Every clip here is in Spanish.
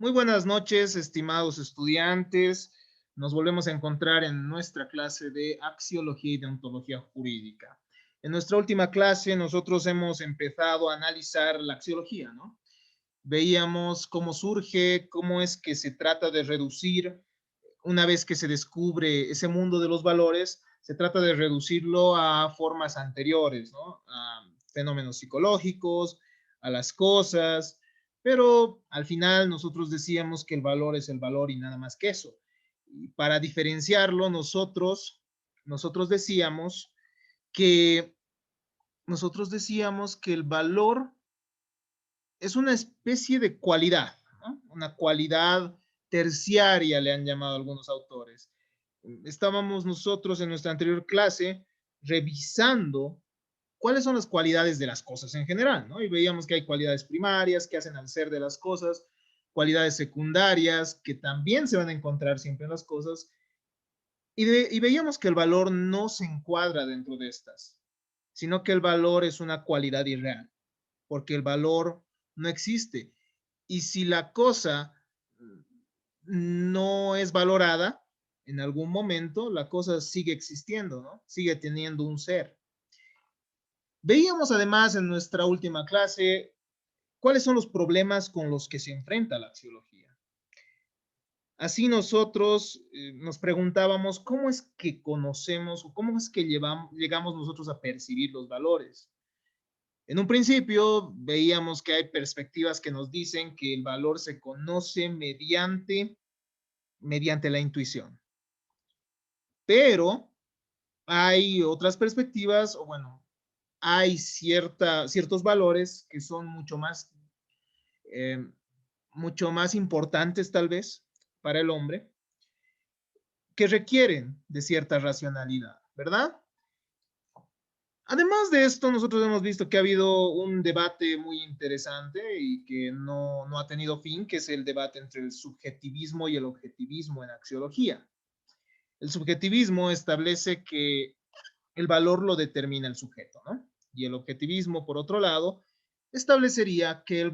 Muy buenas noches, estimados estudiantes. Nos volvemos a encontrar en nuestra clase de axiología y deontología jurídica. En nuestra última clase nosotros hemos empezado a analizar la axiología, ¿no? Veíamos cómo surge, cómo es que se trata de reducir, una vez que se descubre ese mundo de los valores, se trata de reducirlo a formas anteriores, ¿no? A fenómenos psicológicos, a las cosas, pero al final nosotros decíamos que el valor es el valor y nada más que eso. Y para diferenciarlo, nosotros decíamos que el valor es una especie de cualidad, ¿no? Una cualidad terciaria, le han llamado algunos autores. Estábamos nosotros en nuestra anterior clase revisando cuáles son las cualidades de las cosas en general, ¿no? Y veíamos que hay cualidades primarias que hacen al ser de las cosas, cualidades secundarias que también se van a encontrar siempre en las cosas, y veíamos que el valor no se encuadra dentro de estas, sino que el valor es una cualidad irreal, porque el valor no existe. Y si la cosa no es valorada, en algún momento la cosa sigue existiendo, ¿no? Sigue teniendo un ser. Veíamos además en nuestra última clase cuáles son los problemas con los que se enfrenta la axiología. Así nosotros nos preguntábamos cómo es que conocemos o cómo es que llegamos nosotros a percibir los valores. En un principio veíamos que hay perspectivas que nos dicen que el valor se conoce mediante la intuición. Pero hay otras perspectivas, o bueno, hay ciertos valores que son eh, mucho más importantes tal vez para el hombre, que requieren de cierta racionalidad, ¿verdad? Además de esto, nosotros hemos visto que ha habido un debate muy interesante y que no ha tenido fin, que es el debate entre el subjetivismo y el objetivismo en axiología. El subjetivismo establece que el valor lo determina el sujeto, ¿no? Y el objetivismo, por otro lado, establecería que el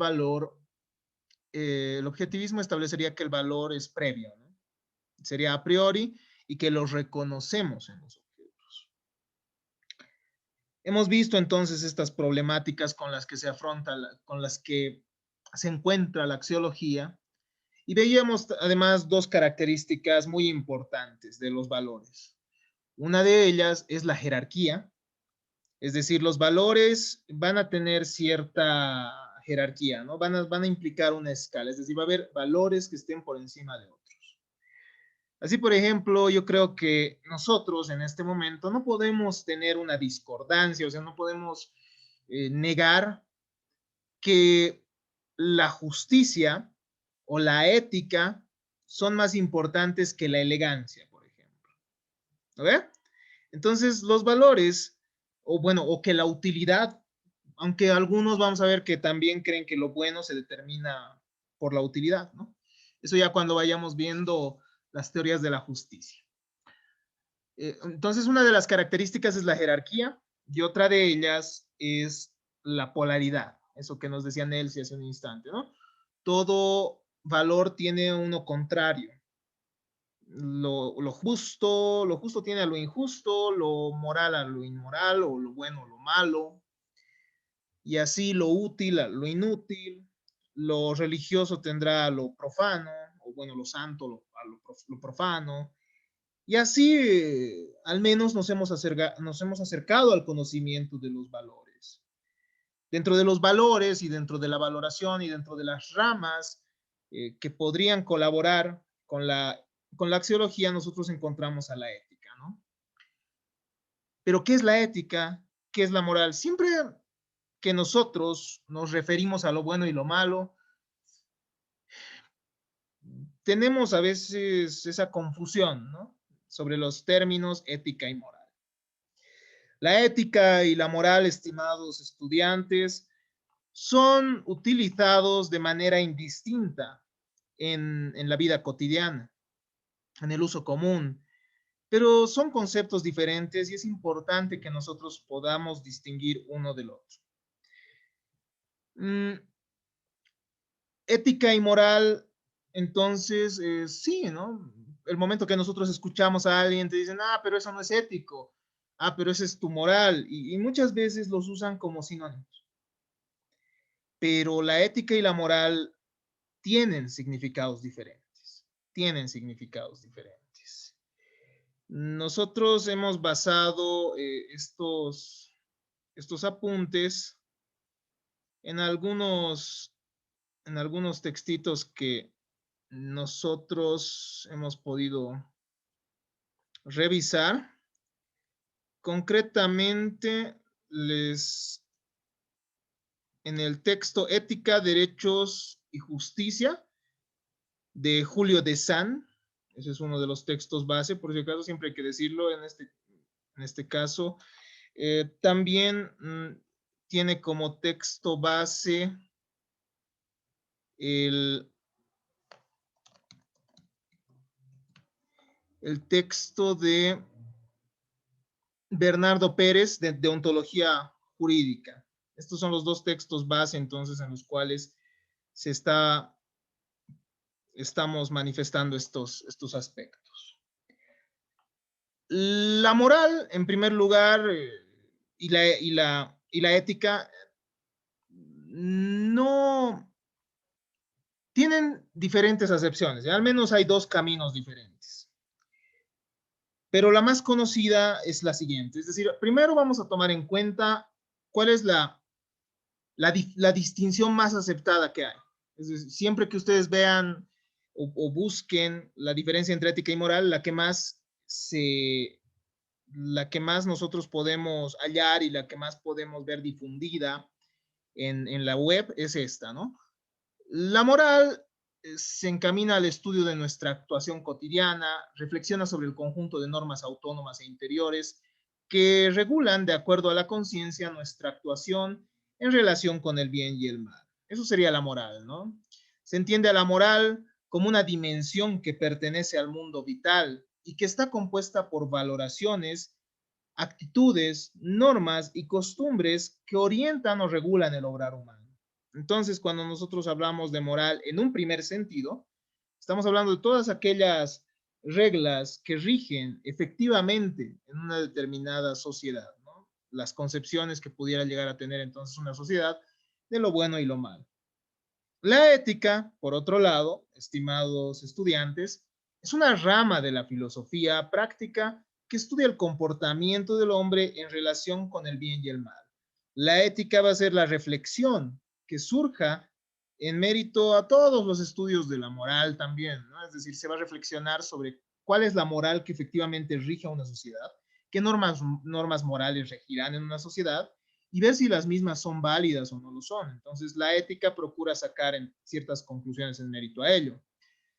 objetivismo establecería que el valor es previo, ¿no? Sería a priori y que lo reconocemos en los objetos. Hemos visto entonces estas problemáticas con las que se afronta, con las que se encuentra la axiología, y veíamos además dos características muy importantes de los valores. Una de ellas es la jerarquía, es decir, los valores van a tener cierta jerarquía, ¿no? Van a implicar una escala, es decir, va a haber valores que estén por encima de otros. Así, por ejemplo, yo creo que nosotros en este momento no podemos tener una discordancia, o sea, no podemos negar que la justicia o la ética son más importantes que la elegancia, por ejemplo. ¿No ve? Entonces, los valores, o bueno, o que la utilidad, aunque algunos vamos a ver que también creen que lo bueno se determina por la utilidad, ¿no? Eso ya cuando vayamos viendo las teorías de la justicia. Entonces, una de las características es la jerarquía y otra de ellas es la polaridad, eso que nos decía Nelsi hace un instante, ¿no? Todo valor tiene uno contrario. Lo justo tiene a lo injusto, lo moral a lo inmoral, o lo bueno a lo malo, y así lo útil a lo inútil, lo religioso tendrá a lo profano, o bueno, lo santo a lo profano, y así al menos nos hemos acercado al conocimiento de los valores. Dentro de los valores y dentro de la valoración y dentro de las ramas que podrían colaborar con la axiología, nosotros encontramos a la ética, ¿no? Pero ¿qué es la ética? ¿Qué es la moral? Siempre que nosotros nos referimos a lo bueno y lo malo, tenemos a veces esa confusión, ¿no? Sobre los términos ética y moral. La ética y la moral, estimados estudiantes, son utilizados de manera indistinta en la vida cotidiana, en el uso común, pero son conceptos diferentes y es importante que nosotros podamos distinguir uno del otro. Ética y moral Entonces, sí, ¿no? El momento que nosotros escuchamos a alguien, te dicen, ah, pero eso no es ético, ah, pero esa es tu moral, y muchas veces los usan como sinónimos. Pero la ética y la moral tienen significados diferentes, tienen significados diferentes. Nosotros hemos basado estos apuntes en algunos textitos que nosotros hemos podido revisar. Concretamente, en el texto Ética, Derechos y Justicia de Julio de San, ese es uno de los textos base, por si acaso siempre hay que decirlo en este caso. También tiene como texto base el texto de Bernardo Pérez de Deontología Jurídica. Estos son los dos textos base entonces en los cuales estamos manifestando estos aspectos. La moral, en primer lugar, y la ética, no tienen diferentes acepciones, al menos hay dos caminos diferentes. Pero la más conocida es la siguiente, es decir, primero vamos a tomar en cuenta cuál es la distinción más aceptada que hay. Es decir, siempre que ustedes vean o busquen la diferencia entre ética y moral, la que más nosotros podemos hallar y la que más podemos ver difundida en la web es esta, ¿no? La moral se encamina al estudio de nuestra actuación cotidiana, reflexiona sobre el conjunto de normas autónomas e interiores que regulan, de acuerdo a la conciencia, nuestra actuación en relación con el bien y el mal. Eso sería la moral, ¿no? Se entiende a la moral como una dimensión que pertenece al mundo vital y que está compuesta por valoraciones, actitudes, normas y costumbres que orientan o regulan el obrar humano. Entonces, cuando nosotros hablamos de moral en un primer sentido, estamos hablando de todas aquellas reglas que rigen efectivamente en una determinada sociedad, ¿no? Las concepciones que pudiera llegar a tener entonces una sociedad de lo bueno y lo malo. La ética, por otro lado, estimados estudiantes, es una rama de la filosofía práctica que estudia el comportamiento del hombre en relación con el bien y el mal. La ética va a ser la reflexión que surja en mérito a todos los estudios de la moral también, ¿no? Es decir, se va a reflexionar sobre cuál es la moral que efectivamente rige a una sociedad, qué normas morales regirán en una sociedad y ver si las mismas son válidas o no lo son. Entonces, la ética procura sacar en ciertas conclusiones en mérito a ello.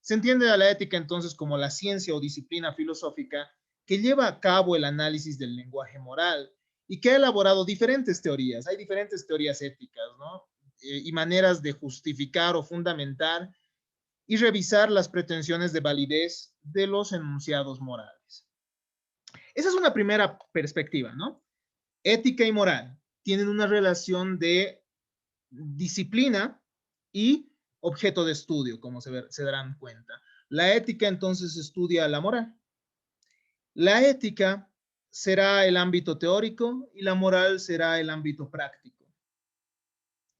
Se entiende a la ética entonces como la ciencia o disciplina filosófica que lleva a cabo el análisis del lenguaje moral y que ha elaborado diferentes teorías. Hay diferentes teorías éticas, ¿no? Y maneras de justificar o fundamentar y revisar las pretensiones de validez de los enunciados morales. Esa es una primera perspectiva, ¿no? Ética y moral tienen una relación de disciplina y objeto de estudio, como se darán cuenta. La ética entonces estudia la moral. La ética será el ámbito teórico y la moral será el ámbito práctico.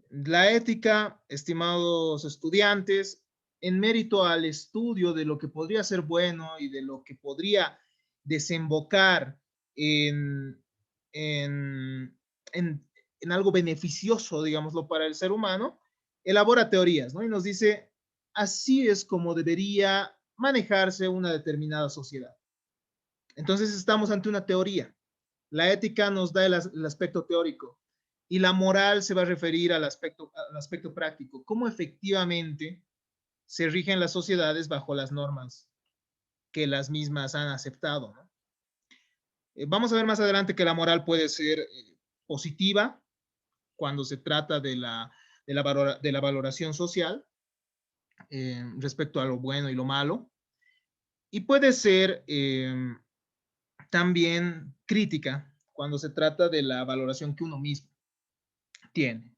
La ética, estimados estudiantes, en mérito al estudio de lo que podría ser bueno y de lo que podría desembocar en, en, en, en algo beneficioso, digámoslo, para el ser humano, elabora teorías, ¿no? Y nos dice, así es como debería manejarse una determinada sociedad. Entonces estamos ante una teoría. La ética nos da el aspecto teórico y la moral se va a referir al aspecto práctico, cómo efectivamente se rigen las sociedades bajo las normas que las mismas han aceptado, ¿no? Vamos a ver más adelante que la moral puede ser positiva cuando se trata de la valoración social respecto a lo bueno y lo malo, y puede ser también crítica cuando se trata de la valoración que uno mismo tiene.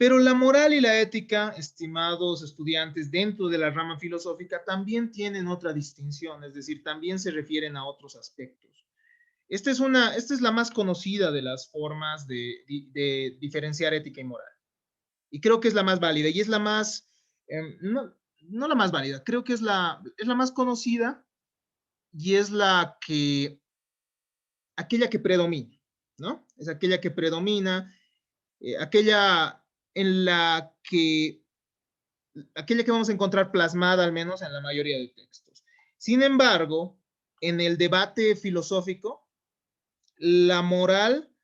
Pero la moral y la ética, estimados estudiantes, dentro de la rama filosófica también tienen otra distinción, es decir, también se refieren a otros aspectos. Esta es la más conocida de las formas de diferenciar ética y moral. Y creo que es la más válida y es la más, no la más válida, creo que es la más conocida y es aquella que predomina, ¿no? Es aquella que predomina, aquella en aquella que vamos a encontrar plasmada al menos en la mayoría de textos. Sin embargo, en el debate filosófico, la moral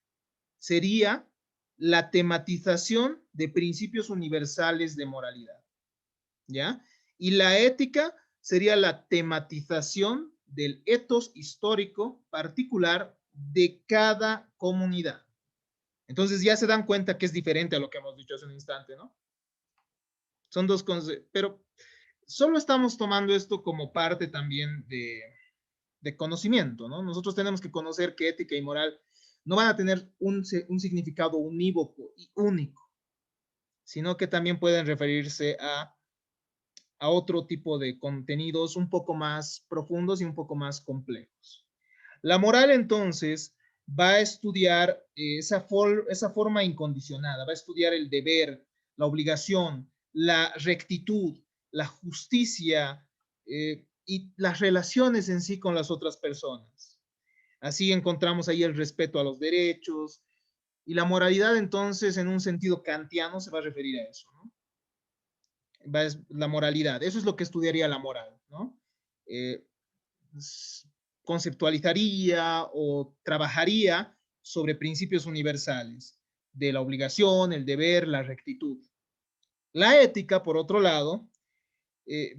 sería la tematización de principios universales de moralidad, ¿ya? Y la ética sería la tematización del etos histórico particular de cada comunidad. Entonces ya se dan cuenta que es diferente a lo que hemos dicho hace un instante, ¿no? Son dos cosas, pero solo estamos tomando esto como parte también de conocimiento, ¿no? Nosotros tenemos que conocer que ética y moral no van a tener un significado unívoco y único, sino que también pueden referirse a otro tipo de contenidos un poco más profundos y un poco más complejos. La moral, entonces, va a estudiar esa forma incondicionada, va a estudiar el deber, la obligación, la rectitud, la justicia y las relaciones en sí con las otras personas. Así encontramos ahí el respeto a los derechos y la moralidad, entonces, en un sentido kantiano, se va a referir a eso, ¿no? La moralidad, eso es lo que estudiaría la moral, ¿no? Eh, conceptualizaría o trabajaría sobre principios universales de la obligación, el deber, la rectitud. La ética, por otro lado,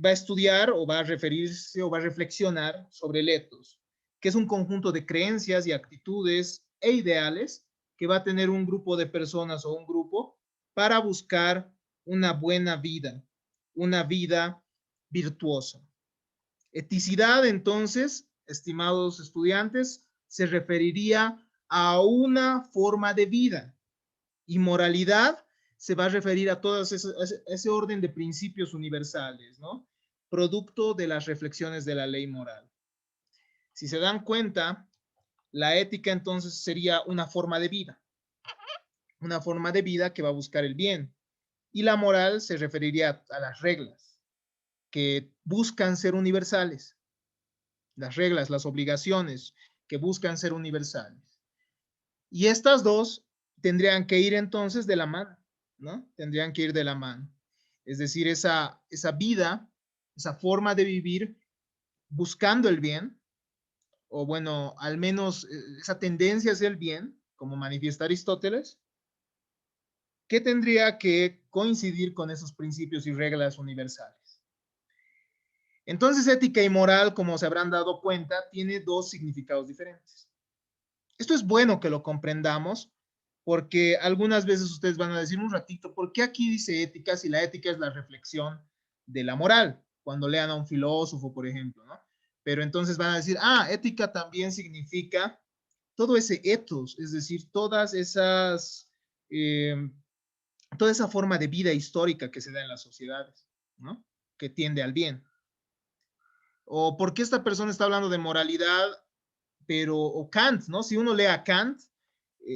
va a estudiar o va a referirse o va a reflexionar sobre el ethos, que es un conjunto de creencias y actitudes e ideales que va a tener un grupo de personas o un grupo para buscar una buena vida, una vida virtuosa. Eticidad, entonces, estimados estudiantes, se referiría a una forma de vida y moralidad se va a referir a todo ese orden de principios universales, ¿no? Producto de las reflexiones de la ley moral. Si se dan cuenta, la ética entonces sería una forma de vida que va a buscar el bien. Y la moral se referiría a las reglas que buscan ser universales, las reglas, las obligaciones que buscan ser universales. Y estas dos tendrían que ir entonces de la mano, ¿no? Tendrían que ir de la mano. Es decir, esa vida, esa forma de vivir buscando el bien, o bueno, al menos esa tendencia hacia el bien, como manifiesta Aristóteles, que tendría que coincidir con esos principios y reglas universales. Entonces, ética y moral, como se habrán dado cuenta, tiene dos significados diferentes. Esto es bueno que lo comprendamos, porque algunas veces ustedes van a decir un ratito, ¿por qué aquí dice ética si la ética es la reflexión de la moral? Cuando lean a un filósofo, por ejemplo, ¿no? Pero entonces van a decir, ética también significa todo ese ethos, es decir, toda esa forma de vida histórica que se da en las sociedades, ¿no? Que tiende al bien. O por qué esta persona está hablando de moralidad, o Kant, ¿no? Si uno lee a Kant,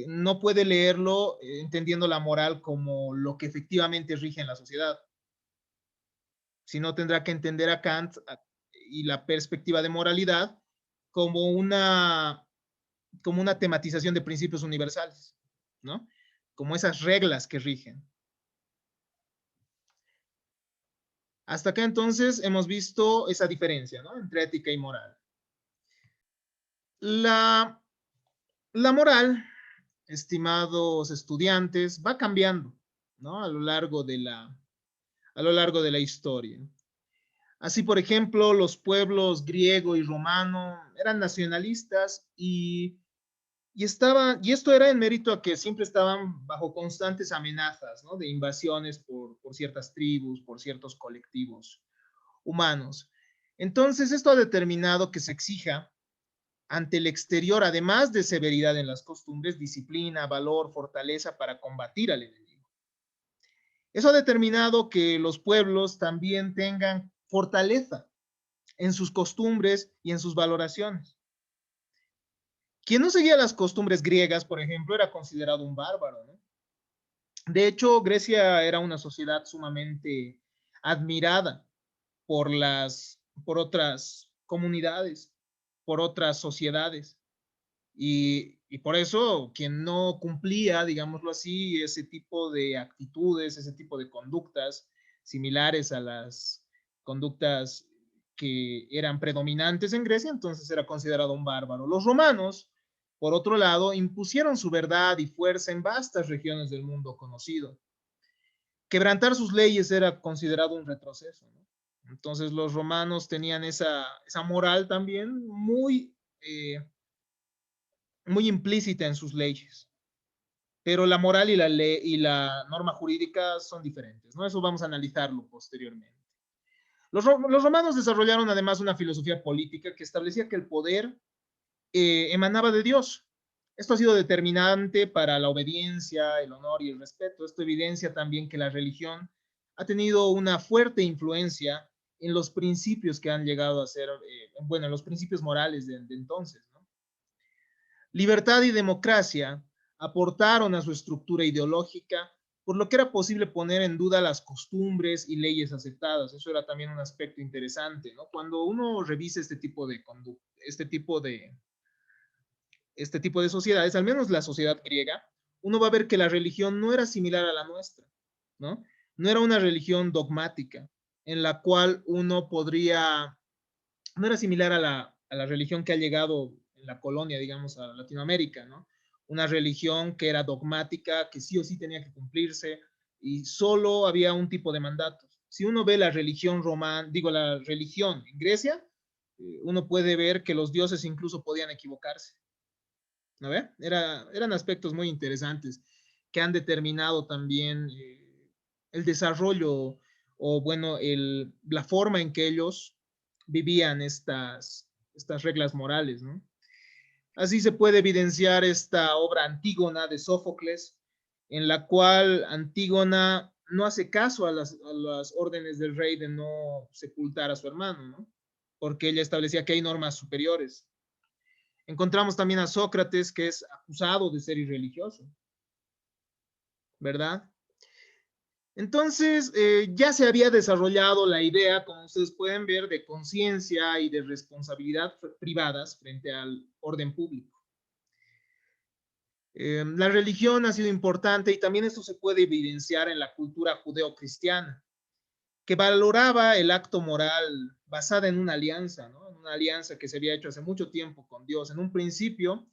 no puede leerlo entendiendo la moral como lo que efectivamente rige en la sociedad, sino tendrá que entender a Kant y la perspectiva de moralidad como una tematización de principios universales, ¿no? Como esas reglas que rigen. Hasta acá entonces hemos visto esa diferencia, ¿no? Entre ética y moral. La moral, estimados estudiantes, va cambiando, ¿no? A lo largo de la historia. Así, por ejemplo, los pueblos griego y romano eran nacionalistas y esto era en mérito a que siempre estaban bajo constantes amenazas, ¿no? De invasiones por ciertas tribus, por ciertos colectivos humanos. Entonces, esto ha determinado que se exija ante el exterior, además de severidad en las costumbres, disciplina, valor, fortaleza para combatir al enemigo. Eso ha determinado que los pueblos también tengan fortaleza en sus costumbres y en sus valoraciones. Quien no seguía las costumbres griegas, por ejemplo, era considerado un bárbaro, ¿no? De hecho, Grecia era una sociedad sumamente admirada por otras comunidades, por otras sociedades. Y por eso, quien no cumplía, digámoslo así, ese tipo de actitudes, ese tipo de conductas similares a las conductas que eran predominantes en Grecia, entonces era considerado un bárbaro. Los romanos, por otro lado, impusieron su verdad y fuerza en vastas regiones del mundo conocido. Quebrantar sus leyes era considerado un retroceso, ¿no? Entonces los romanos tenían esa moral también muy implícita en sus leyes. Pero la moral y la norma jurídica son diferentes, ¿no? Eso vamos a analizarlo posteriormente. Los romanos desarrollaron además una filosofía política que establecía que el poder emanaba de Dios. Esto ha sido determinante para la obediencia, el honor y el respeto. Esto evidencia también que la religión ha tenido una fuerte influencia en los principios que han llegado a ser, bueno, en los principios morales de entonces, ¿no? Libertad y democracia aportaron a su estructura ideológica, por lo que era posible poner en duda las costumbres y leyes aceptadas. Eso era también un aspecto interesante, ¿no? Cuando uno revisa este tipo de conducta, este tipo de sociedades, al menos la sociedad griega, uno va a ver que la religión no era similar a la nuestra, ¿no? No era una religión dogmática en la cual uno podría, no era similar a la religión que ha llegado en la colonia, digamos, a Latinoamérica, ¿no? Una religión que era dogmática, que sí o sí tenía que cumplirse y solo había un tipo de mandatos. Si uno ve la religión romana, digo, la religión en Grecia, uno puede ver que los dioses incluso podían equivocarse, ¿no ve? Eran aspectos muy interesantes que han determinado también el desarrollo o, bueno, la forma en que ellos vivían estas reglas morales, ¿no? Así se puede evidenciar esta obra Antígona de Sófocles, en la cual Antígona no hace caso a las órdenes del rey de no sepultar a su hermano, ¿no? Porque ella establecía que hay normas superiores. Encontramos también a Sócrates, que es acusado de ser irreligioso, ¿verdad? Entonces, ya se había desarrollado la idea, como ustedes pueden ver, de conciencia y de responsabilidad privadas frente al orden público. La religión ha sido importante y también esto se puede evidenciar en la cultura judeocristiana, que valoraba el acto moral basada en una alianza, ¿no? En una alianza que se había hecho hace mucho tiempo con Dios. En un principio,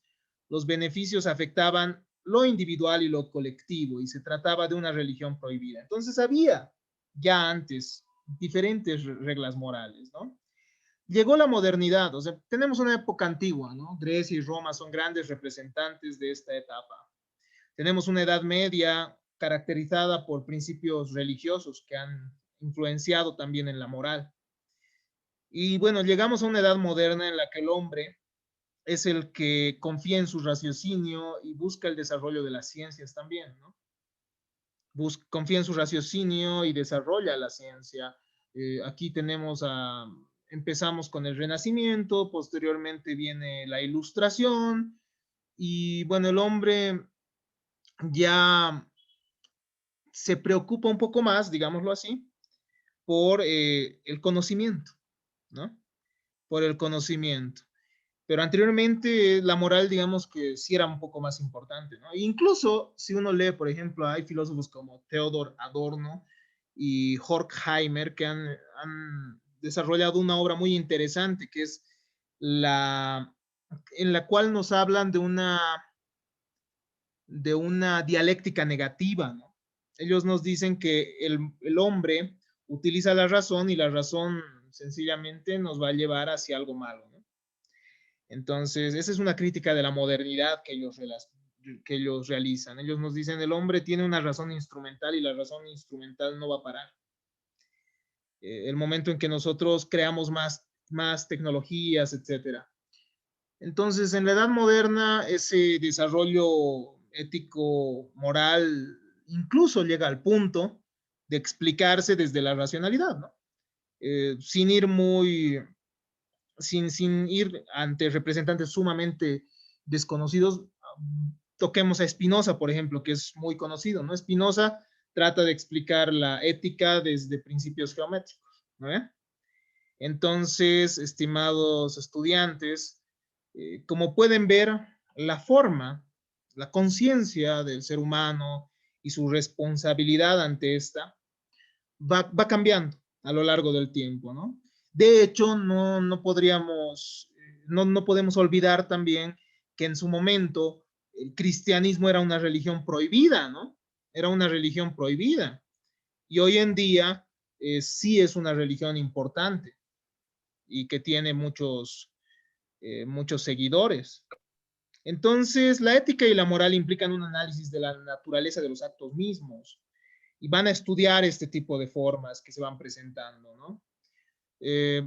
los beneficios afectaban lo individual y lo colectivo y se trataba de una religión prohibida. Entonces había ya antes diferentes reglas morales, ¿no? Llegó la modernidad, o sea, tenemos una época antigua, ¿no? Grecia y Roma son grandes representantes de esta etapa. Tenemos una edad media caracterizada por principios religiosos que han influenciado también en la moral. Y bueno, llegamos a una edad moderna en la que el hombre es el que confía en su raciocinio y busca el desarrollo de las ciencias también, ¿no? Confía en su raciocinio y desarrolla la ciencia. Aquí empezamos con el Renacimiento, posteriormente viene la Ilustración y bueno, el hombre ya se preocupa un poco más, digámoslo así, por el conocimiento, ¿no? Por el conocimiento. Pero anteriormente la moral, digamos que sí era un poco más importante, ¿no? E incluso si uno lee, por ejemplo, hay filósofos como Theodor Adorno y Horkheimer que han desarrollado una obra muy interesante que es en la cual nos hablan de una dialéctica negativa, ¿no? Ellos nos dicen que el hombre utiliza la razón y la razón sencillamente nos va a llevar hacia algo malo, ¿no? Entonces, esa es una crítica de la modernidad que ellos realizan. Ellos nos dicen, el hombre tiene una razón instrumental y la razón instrumental no va a parar. El momento en que nosotros creamos más tecnologías, etcétera. Entonces, en la edad moderna, ese desarrollo ético, moral, incluso llega al punto de explicarse desde la racionalidad, ¿no? Sin ir ante representantes sumamente desconocidos. Toquemos a Spinoza, por ejemplo, que es muy conocido, ¿no? Spinoza trata de explicar la ética desde principios geométricos, ¿no? Entonces, estimados estudiantes, como pueden ver, la forma, la conciencia del ser humano y su responsabilidad ante esta va cambiando a lo largo del tiempo, ¿no? De hecho, no podríamos, no podemos olvidar también que en su momento el cristianismo era una religión prohibida, ¿no? Era una religión prohibida. Y hoy en día sí es una religión importante y que tiene muchos seguidores. Entonces, la ética y la moral implican un análisis de la naturaleza de los actos mismos y van a estudiar este tipo de formas que se van presentando, ¿no?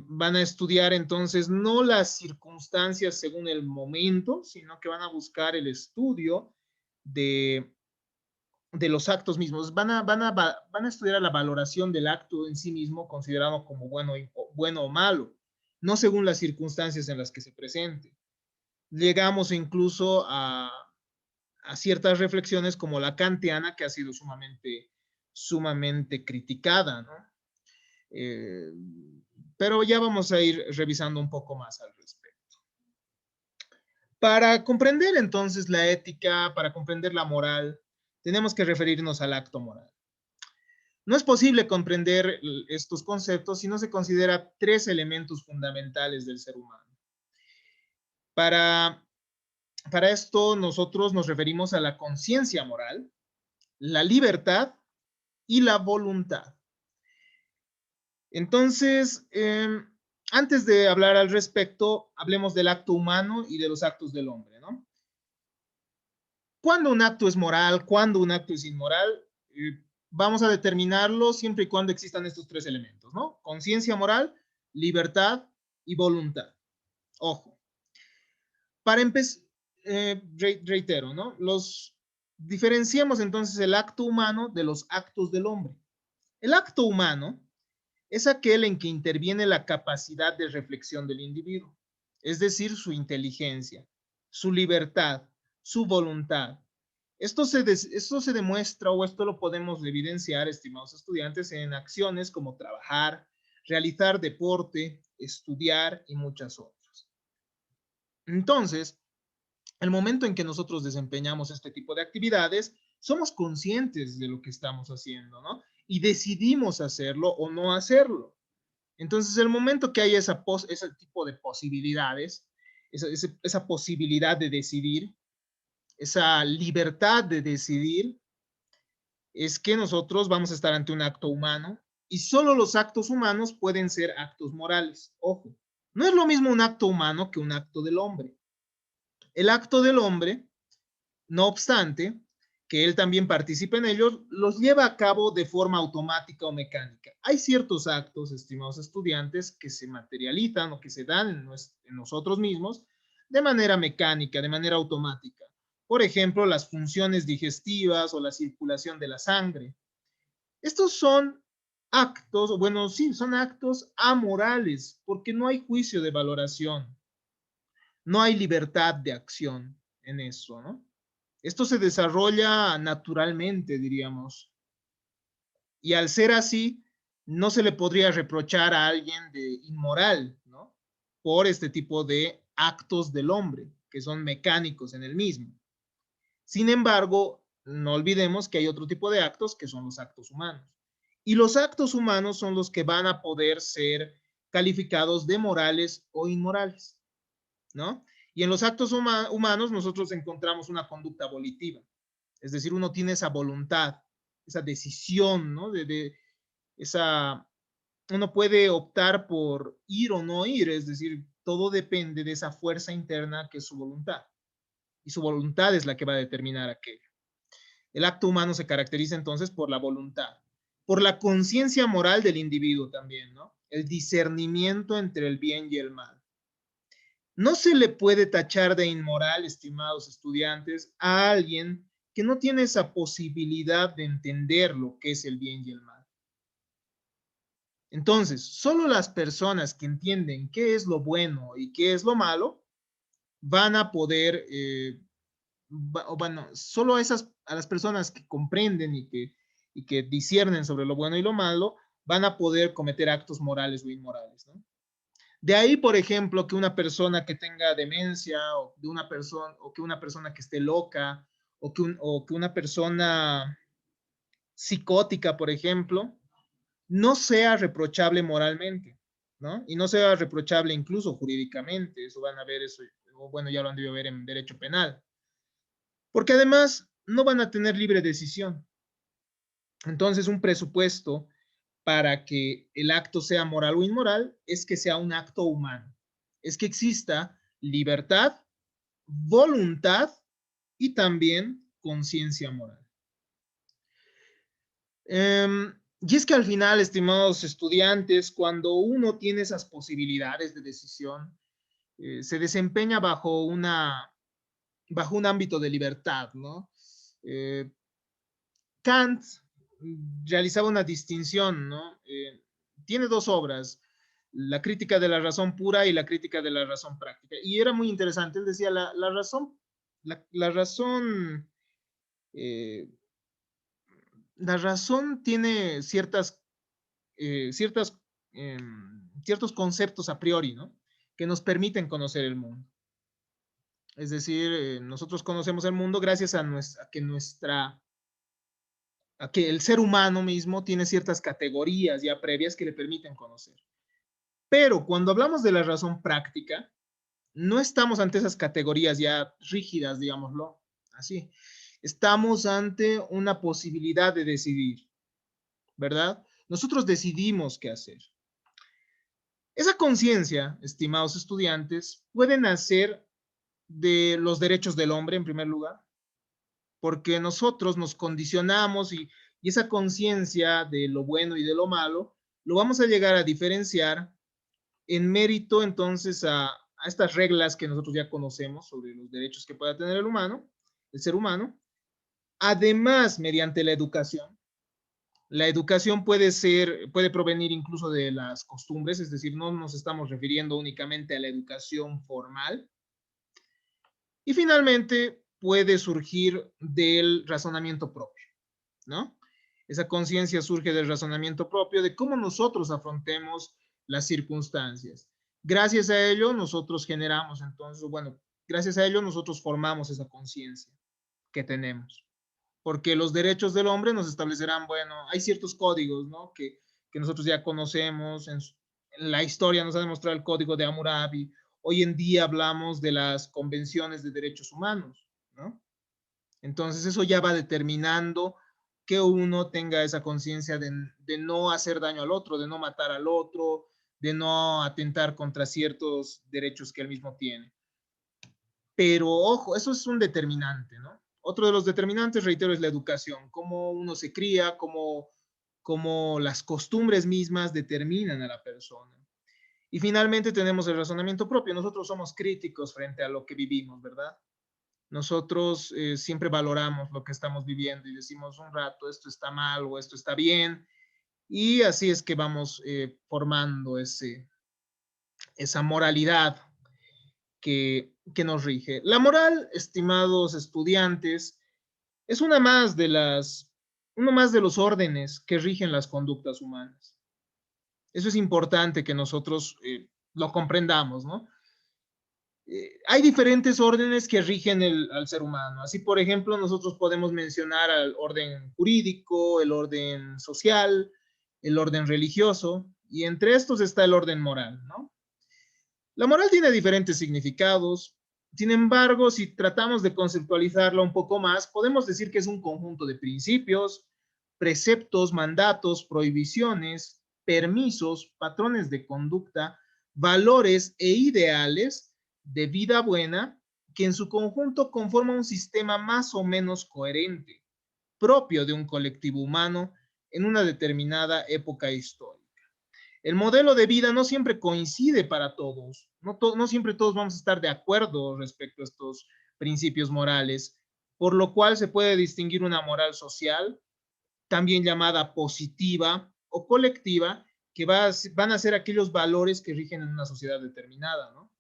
Van a estudiar entonces no las circunstancias según el momento, sino que van a buscar el estudio de los actos mismos. Van a estudiar la valoración del acto en sí mismo considerado como bueno o malo, no según las circunstancias en las que se presente. Llegamos incluso a ciertas reflexiones como la kantiana, que ha sido sumamente criticada, ¿no? Pero ya vamos a ir revisando un poco más al respecto. Para comprender entonces la ética, para comprender la moral, tenemos que referirnos al acto moral. No es posible comprender estos conceptos si no se considera tres elementos fundamentales del ser humano. Para esto nosotros nos referimos a la conciencia moral, la libertad y la voluntad. Entonces, antes de hablar al respecto, hablemos del acto humano y de los actos del hombre, ¿no? ¿Cuándo un acto es moral? ¿Cuándo un acto es inmoral? Vamos a determinarlo siempre y cuando existan estos tres elementos, ¿no? Conciencia moral, libertad y voluntad. Ojo. Para empezar, reitero, ¿no? Diferenciamos entonces el acto humano de los actos del hombre. El acto humano es aquel en que interviene la capacidad de reflexión del individuo, es decir, su inteligencia, su libertad, su voluntad. Esto se demuestra o esto lo podemos evidenciar, estimados estudiantes, en acciones como trabajar, realizar deporte, estudiar y muchas otras. Entonces, el momento en que nosotros desempeñamos este tipo de actividades, somos conscientes de lo que estamos haciendo, ¿no? Y decidimos hacerlo o no hacerlo. Entonces, el momento que hay ese tipo de posibilidades, esa posibilidad de decidir, esa libertad de decidir, es que nosotros vamos a estar ante un acto humano y solo los actos humanos pueden ser actos morales. Ojo, no es lo mismo un acto humano que un acto del hombre. El acto del hombre, no obstante, que él también participe en ellos, los lleva a cabo de forma automática o mecánica. Hay ciertos actos, estimados estudiantes, que se materializan o que se dan en nosotros mismos de manera mecánica, de manera automática. Por ejemplo, las funciones digestivas o la circulación de la sangre. Estos son actos, bueno, sí, son actos amorales, porque no hay juicio de valoración, no hay libertad de acción en eso, ¿no? Esto se desarrolla naturalmente, diríamos. Y al ser así, no se le podría reprochar a alguien de inmoral, ¿no? Por este tipo de actos del hombre, que son mecánicos en el mismo. Sin embargo, no olvidemos que hay otro tipo de actos que son los actos humanos. Y los actos humanos son los que van a poder ser calificados de morales o inmorales, ¿no? Y en los actos humanos nosotros encontramos una conducta volitiva. Es decir, uno tiene esa voluntad, esa decisión, ¿no? Uno puede optar por ir o no ir, es decir, todo depende de esa fuerza interna que es su voluntad. Y su voluntad es la que va a determinar aquello. El acto humano se caracteriza entonces por la voluntad, por la conciencia moral del individuo también, ¿no? El discernimiento entre el bien y el mal. No se le puede tachar de inmoral, estimados estudiantes, a alguien que no tiene esa posibilidad de entender lo que es el bien y el mal. Entonces, solo las personas que entienden qué es lo bueno y qué es lo malo van a poder, bueno, solo a las personas que comprenden y que disciernen sobre lo bueno y lo malo, van a poder cometer actos morales o inmorales, ¿no? De ahí, por ejemplo, que una persona que tenga demencia o que una persona que esté loca o que una persona psicótica, por ejemplo, no sea reprochable moralmente, ¿no? Y no sea reprochable incluso jurídicamente, eso van a ver eso, o bueno, ya lo han debido ver en derecho penal, porque además no van a tener libre decisión. Entonces, un presupuesto para que el acto sea moral o inmoral es que sea un acto humano, es que exista libertad, voluntad y también conciencia moral. Y es que al final, estimados estudiantes, cuando uno tiene esas posibilidades de decisión, se desempeña bajo un ámbito de libertad, ¿no? Eh, Kant realizaba una distinción, ¿no? Tiene dos obras, la crítica de la razón pura y la crítica de la razón práctica. Y era muy interesante, él decía, la razón, eh, la razón tiene ciertas, ciertos conceptos a priori, ¿no? Que nos permiten conocer el mundo. Es decir, nosotros conocemos el mundo gracias a que el ser humano mismo tiene ciertas categorías ya previas que le permiten conocer. Pero cuando hablamos de la razón práctica, no estamos ante esas categorías ya rígidas, digámoslo así. Estamos ante una posibilidad de decidir, ¿verdad? Nosotros decidimos qué hacer. Esa conciencia, estimados estudiantes, puede nacer de los derechos del hombre, en primer lugar, porque nosotros nos condicionamos y esa conciencia de lo bueno y de lo malo, lo vamos a llegar a diferenciar en mérito entonces a estas reglas que nosotros ya conocemos sobre los derechos que pueda tener el ser humano. Además, mediante la educación puede provenir incluso de las costumbres, es decir, no nos estamos refiriendo únicamente a la educación formal. Y finalmente puede surgir del razonamiento propio, ¿no? Esa conciencia surge del razonamiento propio de cómo nosotros afrontemos las circunstancias. Gracias a ello nosotros generamos entonces, bueno, gracias a ello nosotros formamos esa conciencia que tenemos. Porque los derechos del hombre nos establecerán, bueno, hay ciertos códigos, ¿no? Que nosotros ya conocemos, en la historia nos ha demostrado el código de Hammurabi, hoy en día hablamos de las convenciones de derechos humanos, ¿no? Entonces eso ya va determinando que uno tenga esa conciencia de no hacer daño al otro, de no matar al otro, de no atentar contra ciertos derechos que él mismo tiene. Pero ojo, eso es un determinante, ¿no? Otro de los determinantes, reitero, es la educación, cómo uno se cría, cómo las costumbres mismas determinan a la persona. Y finalmente tenemos el razonamiento propio. Nosotros somos críticos frente a lo que vivimos, ¿verdad? Nosotros siempre valoramos lo que estamos viviendo y decimos un rato, esto está mal o esto está bien. Y así es que vamos formando esa moralidad que nos rige. La moral, estimados estudiantes, es uno más de los órdenes que rigen las conductas humanas. Eso es importante que nosotros lo comprendamos, ¿no? Hay diferentes órdenes que rigen al ser humano. Así, por ejemplo, nosotros podemos mencionar al orden jurídico, el orden social, el orden religioso, y entre estos está el orden moral, ¿no? La moral tiene diferentes significados. Sin embargo, si tratamos de conceptualizarla un poco más, podemos decir que es un conjunto de principios, preceptos, mandatos, prohibiciones, permisos, patrones de conducta, valores e ideales de vida buena que en su conjunto conforman un sistema más o menos coherente, propio de un colectivo humano en una determinada época histórica. El modelo de vida no siempre coincide para todos, no siempre todos vamos a estar de acuerdo respecto a estos principios morales, por lo cual se puede distinguir una moral social, también llamada positiva o colectiva, que van a ser aquellos valores que rigen en una sociedad determinada, ¿no?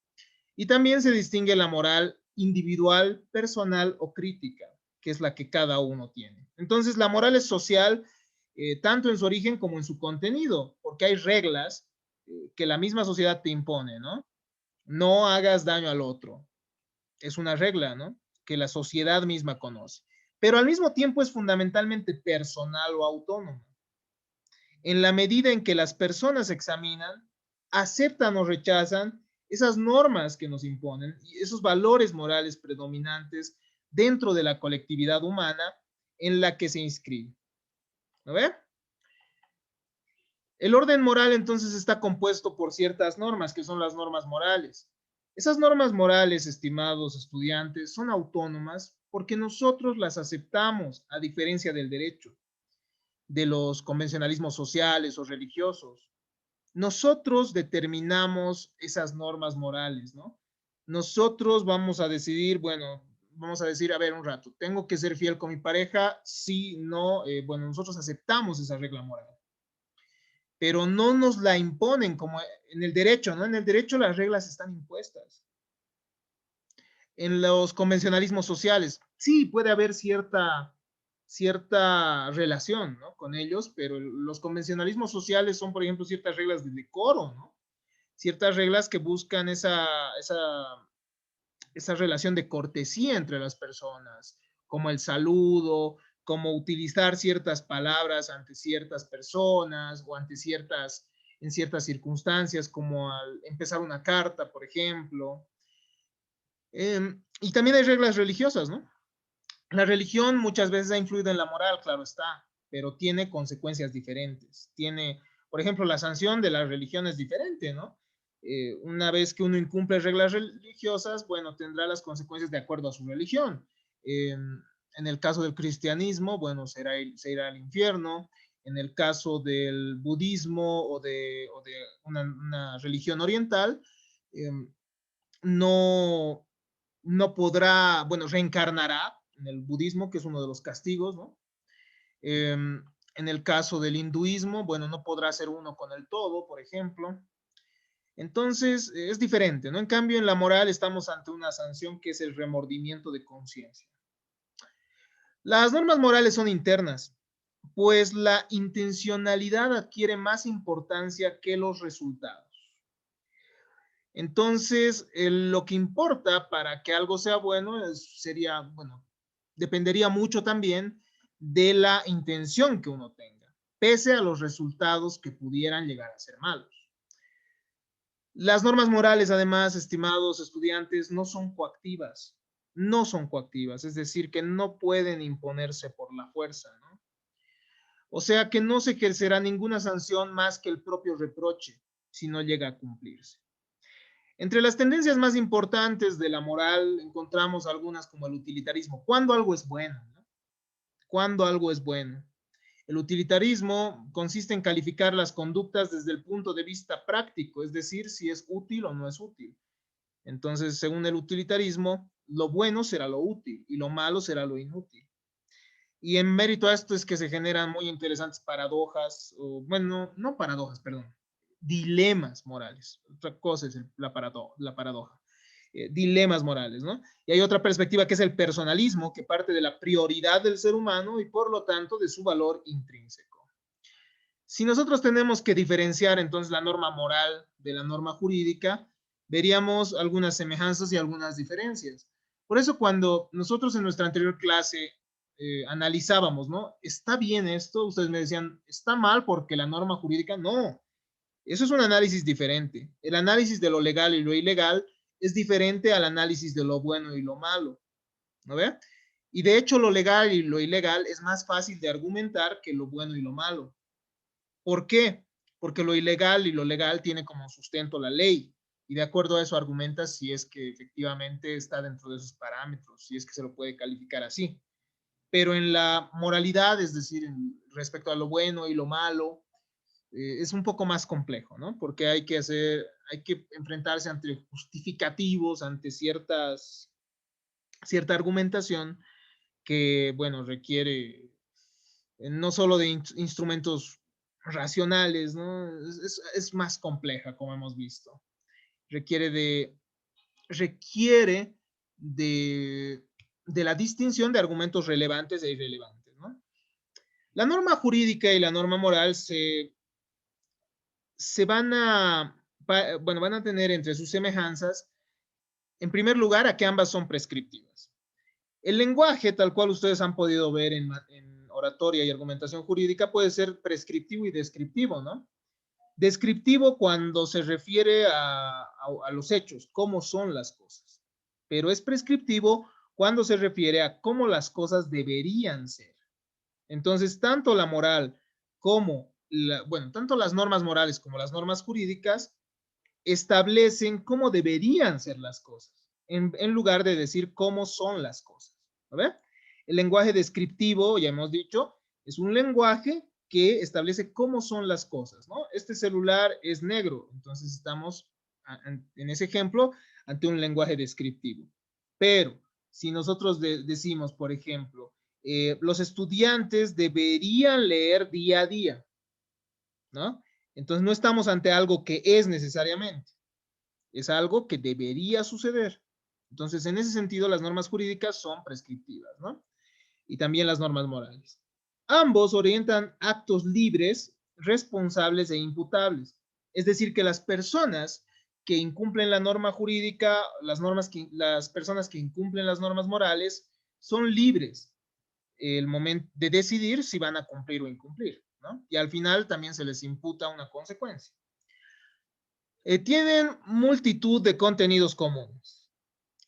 Y también se distingue la moral individual, personal o crítica, que es la que cada uno tiene. Entonces, la moral es social, tanto en su origen como en su contenido, porque hay reglas que la misma sociedad te impone, ¿no? No hagas daño al otro. Es una regla, ¿no? Que la sociedad misma conoce. Pero al mismo tiempo es fundamentalmente personal o autónoma. En la medida en que las personas examinan, aceptan o rechazan esas normas que nos imponen y esos valores morales predominantes dentro de la colectividad humana en la que se inscribe. ¿No ve? El orden moral entonces está compuesto por ciertas normas, que son las normas morales. Esas normas morales, estimados estudiantes, son autónomas porque nosotros las aceptamos, a diferencia del derecho, de los convencionalismos sociales o religiosos. Nosotros determinamos esas normas morales, ¿no? Nosotros vamos a decidir, bueno, vamos a decir, a ver, un rato, ¿tengo que ser fiel con mi pareja? Sí, no, bueno, nosotros aceptamos esa regla moral, pero no nos la imponen como en el derecho, ¿no? En el derecho las reglas están impuestas. En los convencionalismos sociales, sí, puede haber cierta relación, ¿no? Con ellos, pero los convencionalismos sociales son, por ejemplo, ciertas reglas de decoro, ¿no? Ciertas reglas que buscan esa relación de cortesía entre las personas, como el saludo, como utilizar ciertas palabras ante ciertas personas o ante en ciertas circunstancias, como al empezar una carta, por ejemplo. Y también hay reglas religiosas, ¿no? La religión muchas veces ha influido en la moral, claro está, pero tiene consecuencias diferentes. Tiene, por ejemplo, la sanción de la religión es diferente, ¿no? Una vez que uno incumple reglas religiosas, bueno, tendrá las consecuencias de acuerdo a su religión. En el caso del cristianismo, bueno, se irá al infierno. En el caso del budismo o de una religión oriental, eh, no, no podrá, bueno, reencarnará en el budismo, que es uno de los castigos, ¿no? En el caso del hinduismo, bueno, no podrá ser uno con el todo, por ejemplo. Entonces, es diferente, ¿no? En cambio, en la moral estamos ante una sanción que es el remordimiento de conciencia. Las normas morales son internas, pues la intencionalidad adquiere más importancia que los resultados. Entonces, lo que importa para que algo sea bueno sería, bueno, dependería mucho también de la intención que uno tenga, pese a los resultados que pudieran llegar a ser malos. Las normas morales, además, estimados estudiantes, no son coactivas, es decir, que no pueden imponerse por la fuerza, ¿no? O sea que no se ejercerá ninguna sanción más que el propio reproche si no llega a cumplirse. Entre las tendencias más importantes de la moral encontramos algunas como el utilitarismo. ¿Cuándo algo es bueno? ¿No? ¿Cuándo algo es bueno? El utilitarismo consiste en calificar las conductas desde el punto de vista práctico, es decir, si es útil o no es útil. Entonces, según el utilitarismo, lo bueno será lo útil y lo malo será lo inútil. Y en mérito a esto es que se generan muy interesantes paradojas, o bueno, no paradojas, perdón, dilemas morales. Otra cosa es la paradoja. Dilemas morales, ¿no? Y hay otra perspectiva que es el personalismo, que parte de la prioridad del ser humano y por lo tanto de su valor intrínseco. Si nosotros tenemos que diferenciar entonces la norma moral de la norma jurídica, veríamos algunas semejanzas y algunas diferencias. Por eso cuando nosotros en nuestra anterior clase analizábamos, ¿no? ¿Está bien esto? Ustedes me decían, ¿está mal porque la norma jurídica? No, eso es un análisis diferente. El análisis de lo legal y lo ilegal es diferente al análisis de lo bueno y lo malo, ¿no ve? Y de hecho lo legal y lo ilegal es más fácil de argumentar que lo bueno y lo malo. ¿Por qué? Porque lo ilegal y lo legal tiene como sustento la ley y de acuerdo a eso argumenta si es que efectivamente está dentro de esos parámetros, si es que se lo puede calificar así. Pero en la moralidad, es decir, respecto a lo bueno y lo malo, es un poco más complejo, ¿no? Porque hay que enfrentarse ante justificativos, ante cierta argumentación que, bueno, requiere no solo de instrumentos racionales, ¿no? Es más compleja, como hemos visto. Requiere de la distinción de argumentos relevantes e irrelevantes, ¿no? La norma jurídica y la norma moral van a tener entre sus semejanzas, en primer lugar, a que ambas son prescriptivas. El lenguaje, tal cual ustedes han podido ver en oratoria y argumentación jurídica, puede ser prescriptivo y descriptivo, ¿no? Descriptivo cuando se refiere a los hechos, cómo son las cosas. Pero es prescriptivo cuando se refiere a cómo las cosas deberían ser. Entonces, tanto la moral como, tanto las normas morales como las normas jurídicas establecen cómo deberían ser las cosas, en lugar de decir cómo son las cosas. ¿No ve? El lenguaje descriptivo, ya hemos dicho, es un lenguaje que establece cómo son las cosas, ¿no? Este celular es negro, entonces estamos, en ese ejemplo, ante un lenguaje descriptivo. Pero si nosotros decimos, por ejemplo, los estudiantes deberían leer día a día, ¿no? Entonces no estamos ante algo que es necesariamente, es algo que debería suceder. Entonces, en ese sentido, las normas jurídicas son prescriptivas, ¿no? Y también las normas morales. Ambos orientan actos libres, responsables e imputables. Es decir, que las personas que incumplen la norma jurídica, las personas que incumplen las normas morales, son libres el momento de decidir si van a cumplir o incumplir, ¿no? Y al final también se les imputa una consecuencia. Tienen multitud de contenidos comunes.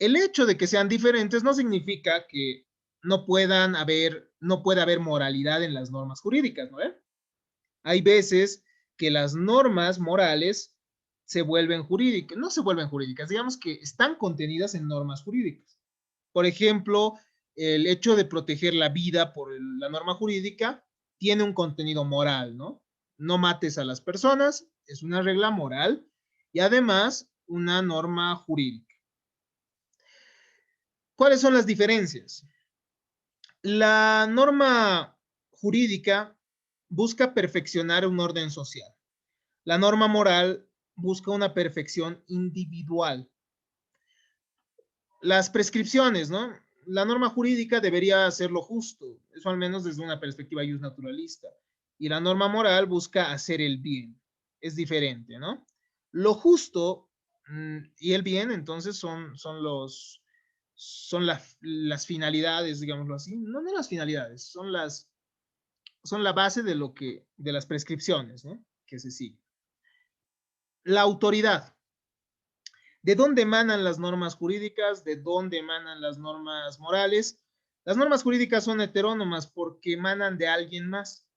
El hecho de que sean diferentes no significa que no pueda haber moralidad en las normas jurídicas, ¿no? Hay veces que las normas morales se vuelven jurídicas, no se vuelven jurídicas, digamos que están contenidas en normas jurídicas. Por ejemplo, el hecho de proteger la vida por la norma jurídica tiene un contenido moral, ¿no? No mates a las personas, es una regla moral y además una norma jurídica. ¿Cuáles son las diferencias? La norma jurídica busca perfeccionar un orden social. La norma moral busca una perfección individual. Las prescripciones, ¿no? La norma jurídica debería hacer lo justo, eso al menos desde una perspectiva justnaturalista. Y la norma moral busca hacer el bien. Es diferente, ¿no? Lo justo y el bien, entonces, son las finalidades, digámoslo así. No las finalidades, son la base de las prescripciones, ¿no? Que se siguen. La autoridad. ¿De dónde emanan las normas jurídicas? ¿De dónde emanan las normas morales? Las normas jurídicas son heterónomas porque emanan de alguien más,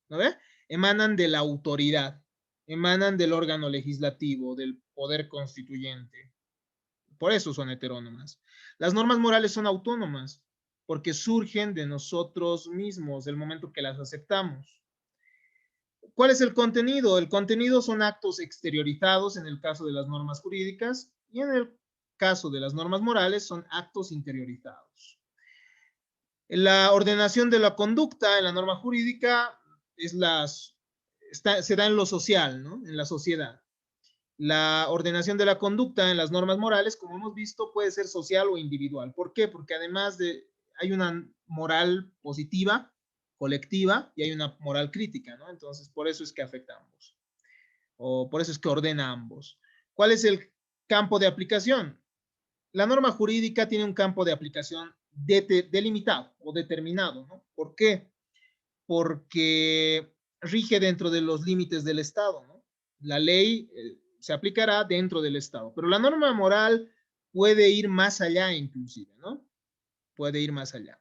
¿no ve? Emanan de la autoridad, emanan del órgano legislativo, del poder constituyente. Por eso son heterónomas. Las normas morales son autónomas porque surgen de nosotros mismos, del momento que las aceptamos. ¿Cuál es el contenido? El contenido son actos exteriorizados en el caso de las normas jurídicas y en el caso de las normas morales son actos interiorizados. La ordenación de la conducta en la norma jurídica se da en lo social, ¿no? En la sociedad. La ordenación de la conducta en las normas morales, como hemos visto, puede ser social o individual. ¿Por qué? Porque además hay una moral positiva, colectiva, y hay una moral crítica, ¿no? Entonces, por eso es que afecta a ambos. O por eso es que ordena a ambos. ¿Cuál es el campo de aplicación? La norma jurídica tiene un campo de aplicación delimitado o determinado, ¿no? ¿Por qué? Porque rige dentro de los límites del Estado, ¿no? La ley se aplicará dentro del Estado, pero la norma moral puede ir más allá inclusive, ¿no? Puede ir más allá.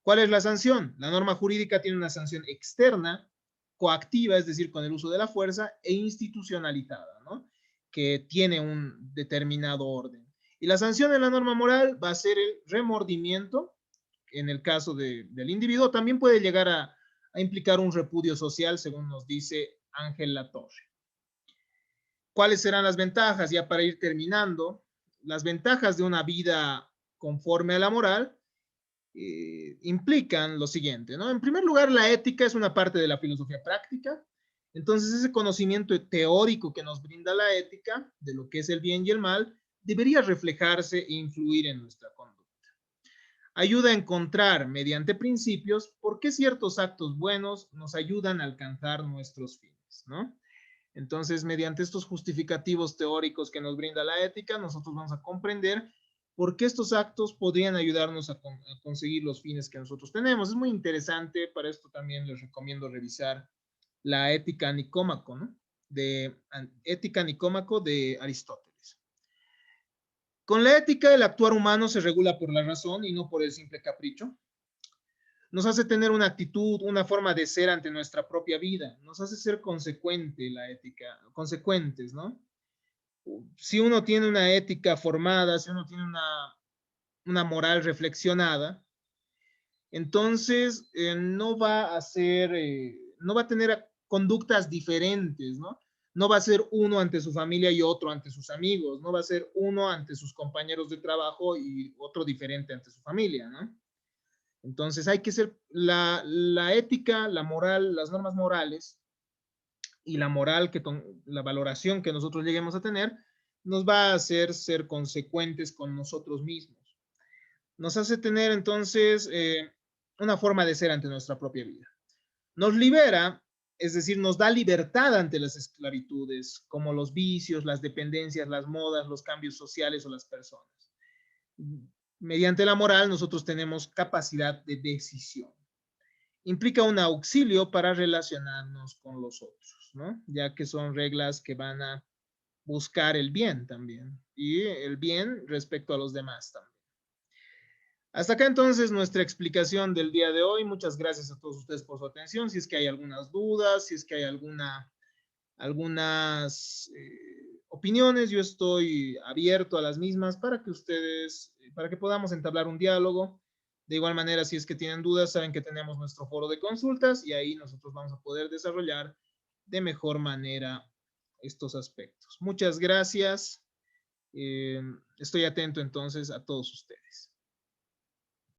¿Cuál es la sanción? La norma jurídica tiene una sanción externa, coactiva, es decir, con el uso de la fuerza, e institucionalizada, ¿no? Que tiene un determinado orden. Y la sanción en la norma moral va a ser el remordimiento, en el caso del individuo, también puede llegar a implicar un repudio social, según nos dice Ángel Latorre. ¿Cuáles serán las ventajas? Ya para ir terminando, las ventajas de una vida conforme a la moral implican lo siguiente, ¿no? En primer lugar, la ética es una parte de la filosofía práctica. Entonces, ese conocimiento teórico que nos brinda la ética de lo que es el bien y el mal debería reflejarse e influir en nuestra conducta. Ayuda a encontrar, mediante principios, por qué ciertos actos buenos nos ayudan a alcanzar nuestros fines, ¿no? Entonces, mediante estos justificativos teóricos que nos brinda la ética, nosotros vamos a comprender por qué estos actos podrían ayudarnos a conseguir los fines que nosotros tenemos. Es muy interesante, para esto también les recomiendo revisar la Ética Nicómaco, ¿no? Ética Nicómaco de Aristóteles. Con la ética, el actuar humano se regula por la razón y no por el simple capricho. Nos hace tener una actitud, una forma de ser ante nuestra propia vida. Nos hace ser consecuente la ética, consecuentes, ¿no? Si uno tiene una ética formada, si uno tiene una moral reflexionada, entonces no va a ser, no va a tener conductas diferentes, ¿no? No va a ser uno ante su familia y otro ante sus amigos, no va a ser uno ante sus compañeros de trabajo y otro diferente ante su familia, ¿no? Entonces hay que ser la ética, la moral, las normas morales y la moral, la valoración que nosotros lleguemos a tener, nos va a hacer ser consecuentes con nosotros mismos. Nos hace tener entonces una forma de ser ante nuestra propia vida. Nos libera, es decir, nos da libertad ante las esclavitudes, como los vicios, las dependencias, las modas, los cambios sociales o las personas. Mediante la moral nosotros tenemos capacidad de decisión. Implica un auxilio para relacionarnos con los otros, ¿no? Ya que son reglas que van a buscar el bien también y el bien respecto a los demás también. Hasta acá entonces nuestra explicación del día de hoy. Muchas gracias a todos ustedes por su atención. Si es que hay algunas dudas, si es que hay algunas opiniones, yo estoy abierto a las mismas para que ustedes, para que podamos entablar un diálogo. De igual manera, si es que tienen dudas, saben que tenemos nuestro foro de consultas y ahí nosotros vamos a poder desarrollar de mejor manera estos aspectos. Muchas gracias. Estoy atento entonces a todos ustedes.